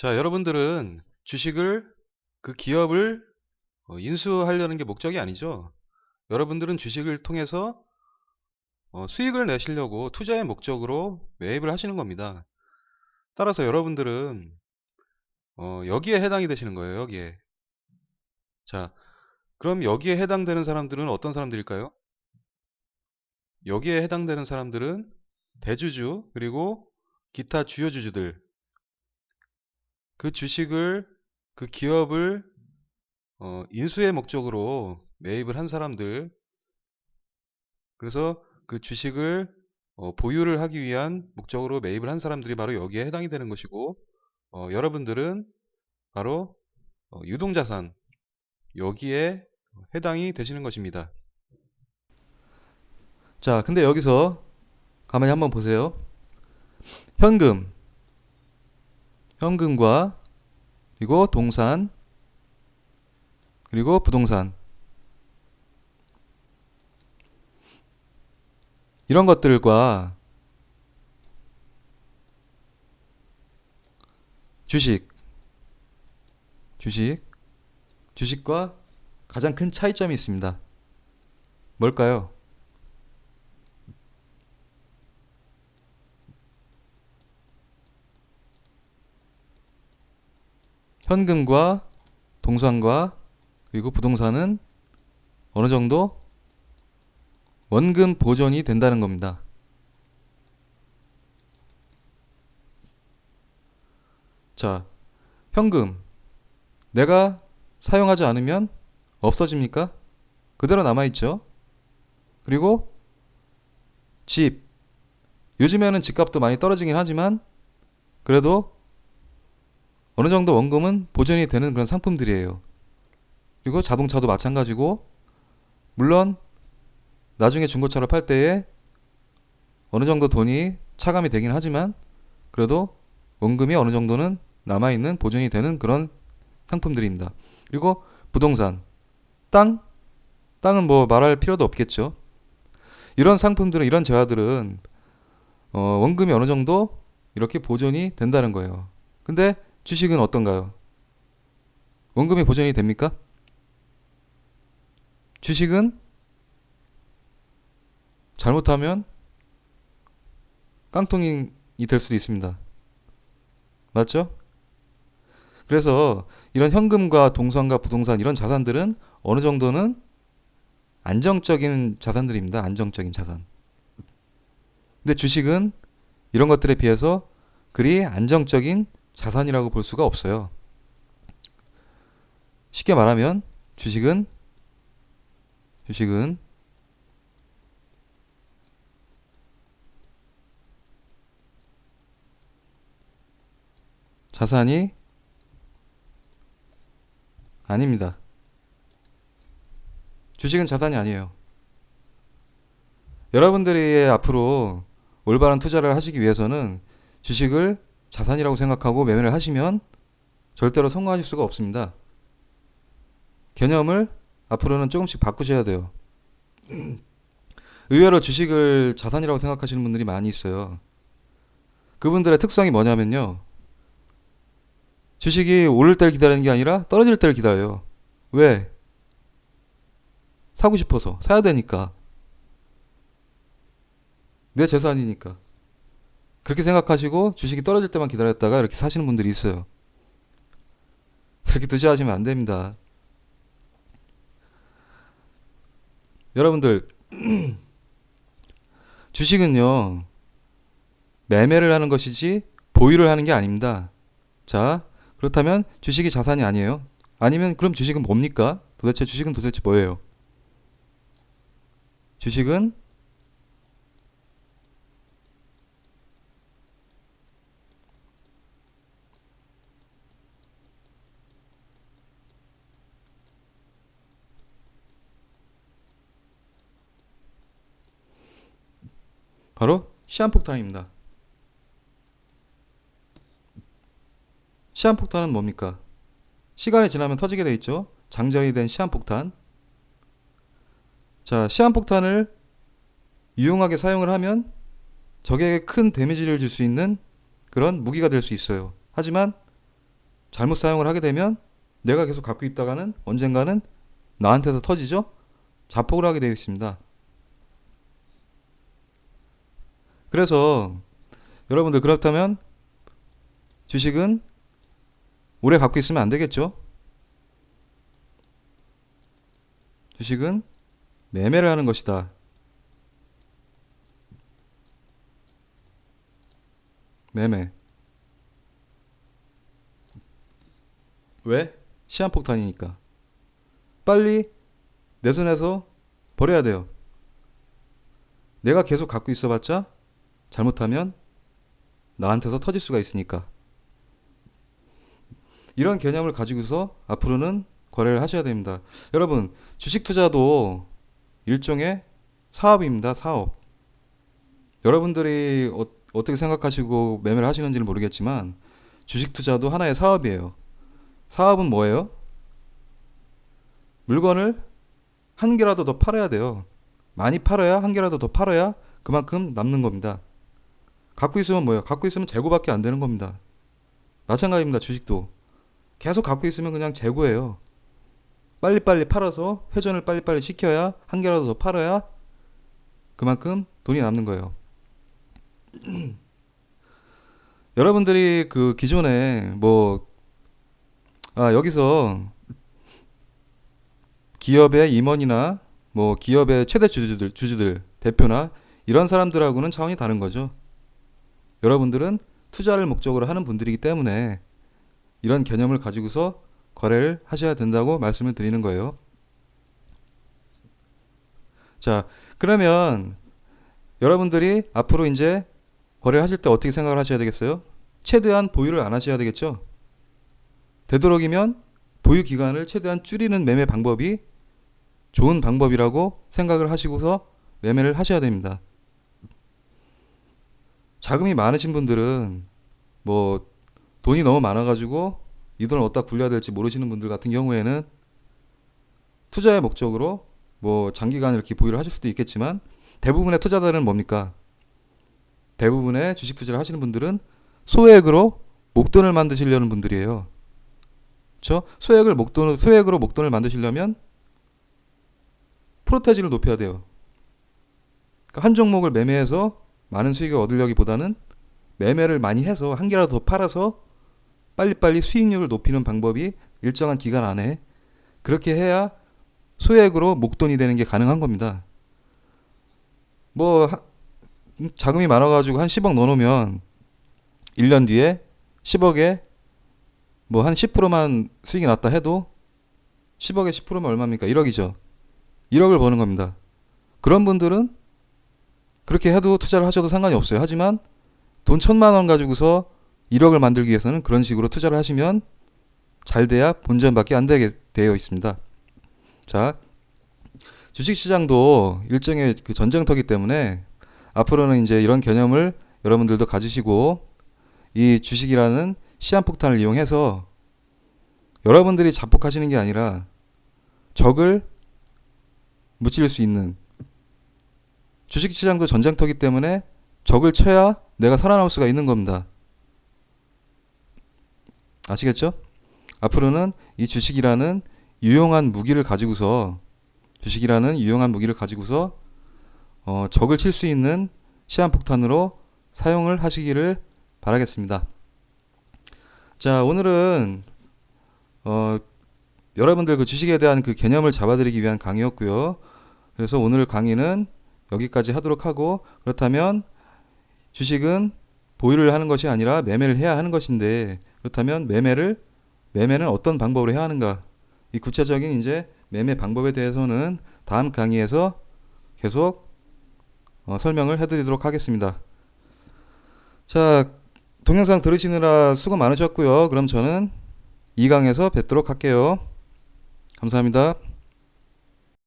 자, 여러분들은 주식을 그 기업을 인수하려는 게 목적이 아니죠. 여러분들은 주식을 통해서 수익을 내시려고 투자의 목적으로 매입을 하시는 겁니다. 따라서 여러분들은 여기에 해당이 되시는 거예요. 여기에. 자, 그럼 여기에 해당되는 사람들은 어떤 사람들일까요? 여기에 해당되는 사람들은 대주주 그리고 기타 주요 주주들, 그 주식을 그 기업을 인수의 목적으로 매입을 한 사람들, 그래서 그 주식을 보유를 하기 위한 목적으로 매입을 한 사람들이 바로 여기에 해당이 되는 것이고, 여러분들은 바로 유동자산, 여기에 해당이 되시는 것입니다. 자, 근데 여기서 가만히 한번 보세요. 현금, 현금과 그리고 동산, 그리고 부동산 이런 것들과 주식, 주식, 주식과 가장 큰 차이점이 있습니다. 뭘까요? 현금과 동산과 그리고 부동산은 어느 정도 원금 보존이 된다는 겁니다. 자, 현금. 내가 사용하지 않으면 없어집니까? 그대로 남아있죠. 그리고 집. 요즘에는 집값도 많이 떨어지긴 하지만 그래도 어느 정도 원금은 보존이 되는 그런 상품들이에요. 그리고 자동차도 마찬가지고, 물론 나중에 중고차로 팔 때에 어느 정도 돈이 차감이 되긴 하지만 그래도 원금이 어느 정도는 남아있는 보존이 되는 그런 상품들입니다. 그리고 부동산, 땅, 땅은 뭐 말할 필요도 없겠죠. 이런 상품들은, 이런 재화들은 원금이 어느 정도 이렇게 보존이 된다는 거예요. 근데 주식은 어떤가요? 원금이 보존이 됩니까? 주식은 잘못하면 깡통이 될 수도 있습니다. 맞죠? 그래서 이런 현금과 동산과 부동산 이런 자산들은 어느 정도는 안정적인 자산들입니다. 안정적인 자산. 근데 주식은 이런 것들에 비해서 그리 안정적인 자산이라고 볼 수가 없어요. 쉽게 말하면 주식은 자산이 아닙니다. 주식은 자산이 아니에요. 여러분들이 앞으로 올바른 투자를 하시기 위해서는 주식을 자산이라고 생각하고 매매를 하시면 절대로 성공하실 수가 없습니다. 개념을 앞으로는 조금씩 바꾸셔야 돼요. 의외로 주식을 자산이라고 생각하시는 분들이 많이 있어요. 그분들의 특성이 뭐냐면요. 주식이 오를 때를 기다리는 게 아니라 떨어질 때를 기다려요. 왜? 사고 싶어서. 사야 되니까. 내 재산이니까. 그렇게 생각하시고 주식이 떨어질 때만 기다렸다가 이렇게 사시는 분들이 있어요. 그렇게 투자하시면 안 됩니다. 여러분들, 주식은요, 매매를 하는 것이지 보유를 하는 게 아닙니다. 자, 그렇다면 주식이 자산이 아니에요? 아니면 그럼 주식은 뭡니까? 주식은 도대체 뭐예요? 주식은 바로 시한폭탄입니다. 시한폭탄은 뭡니까? 시간이 지나면 터지게 돼 있죠. 장전이 된 시한폭탄. 자, 시한폭탄을 유용하게 사용을 하면 적에게 큰 데미지를 줄 수 있는 그런 무기가 될 수 있어요. 하지만 잘못 사용을 하게 되면 내가 계속 갖고 있다가는 언젠가는 나한테서 터지죠? 자폭을 하게 되어 있습니다. 그래서 여러분들 그렇다면 주식은 오래 갖고 있으면 안 되겠죠? 주식은 매매를 하는 것이다. 매매. 왜? 시한폭탄이니까. 빨리 내 손에서 버려야 돼요. 내가 계속 갖고 있어봤자 잘못하면 나한테서 터질 수가 있으니까. 이런 개념을 가지고서 앞으로는 거래를 하셔야 됩니다. 여러분, 주식 투자도 일종의 사업입니다. 사업. 여러분들이 어떻게 생각하시고 매매를 하시는지는 모르겠지만 주식 투자도 하나의 사업이에요. 사업은 뭐예요? 물건을 한 개라도 더 팔아야 돼요. 많이 팔아야, 한 개라도 더 팔아야 그만큼 남는 겁니다. 갖고 있으면 뭐예요? 갖고 있으면 재고밖에 안 되는 겁니다. 마찬가지입니다. 주식도. 계속 갖고 있으면 그냥 재고예요. 빨리빨리 팔아서 회전을 빨리빨리 시켜야, 한 개라도 더 팔아야 그만큼 돈이 남는 거예요. 여러분들이 그 기존에 여기서 기업의 임원이나 기업의 최대 주주들, 대표나 이런 사람들하고는 차원이 다른 거죠. 여러분들은 투자를 목적으로 하는 분들이기 때문에 이런 개념을 가지고서 거래를 하셔야 된다고 말씀을 드리는 거예요. 자, 그러면 여러분들이 앞으로 이제 거래를 하실 때 어떻게 생각을 하셔야 되겠어요? 최대한 보유를 안 하셔야 되겠죠? 되도록이면 보유 기간을 최대한 줄이는 매매 방법이 좋은 방법이라고 생각을 하시고서 매매를 하셔야 됩니다. 자금이 많으신 분들은 돈이 너무 많아가지고 이 돈을 어디다 굴려야 될지 모르시는 분들 같은 경우에는 투자의 목적으로 장기간 이렇게 보유를 하실 수도 있겠지만 대부분의 투자자들은 뭡니까? 대부분의 주식 투자를 하시는 분들은 소액으로 목돈을 만드시려는 분들이에요. 그렇죠? 소액으로 목돈을 만드시려면 프로테이지를 높여야 돼요. 그러니까 한 종목을 매매해서 많은 수익을 얻으려기보다는 매매를 많이 해서 한 개라도 더 팔아서 빨리빨리 수익률을 높이는 방법이 일정한 기간 안에 그렇게 해야 소액으로 목돈이 되는 게 가능한 겁니다. 자금이 많아가지고 한 10억 넣어놓으면 1년 뒤에 10억에 한 10%만 수익이 났다 해도 10억에 10%면 얼마입니까? 1억이죠. 1억을 버는 겁니다. 그런 분들은 그렇게 해도 투자를 하셔도 상관이 없어요. 하지만 돈 1,000만 원 가지고서 1억을 만들기 위해서는 그런 식으로 투자를 하시면 잘 돼야 본전밖에 안 되게 되어 있습니다. 자, 주식시장도 일종의 그 전쟁터기 때문에 앞으로는 이제 이런 개념을 여러분들도 가지시고 이 주식이라는 시한폭탄을 이용해서 여러분들이 자폭하시는 게 아니라 적을 무찌를 수 있는, 주식시장도 전쟁터기 때문에 적을 쳐야 내가 살아남을 수가 있는 겁니다. 아시겠죠? 앞으로는 이 주식이라는 유용한 무기를 가지고서 적을 칠 수 있는 시한폭탄으로 사용을 하시기를 바라겠습니다. 자, 오늘은 여러분들 그 주식에 대한 그 개념을 잡아드리기 위한 강의였고요. 그래서 오늘 강의는 여기까지 하도록 하고, 그렇다면 주식은 보유를 하는 것이 아니라 매매를 해야 하는 것인데, 그렇다면 매매는 어떤 방법으로 해야 하는가? 이 구체적인 이제 매매 방법에 대해서는 다음 강의에서 계속 설명을 해드리도록 하겠습니다. 자, 동영상 들으시느라 수고 많으셨고요. 그럼 저는 2강에서 뵙도록 할게요. 감사합니다.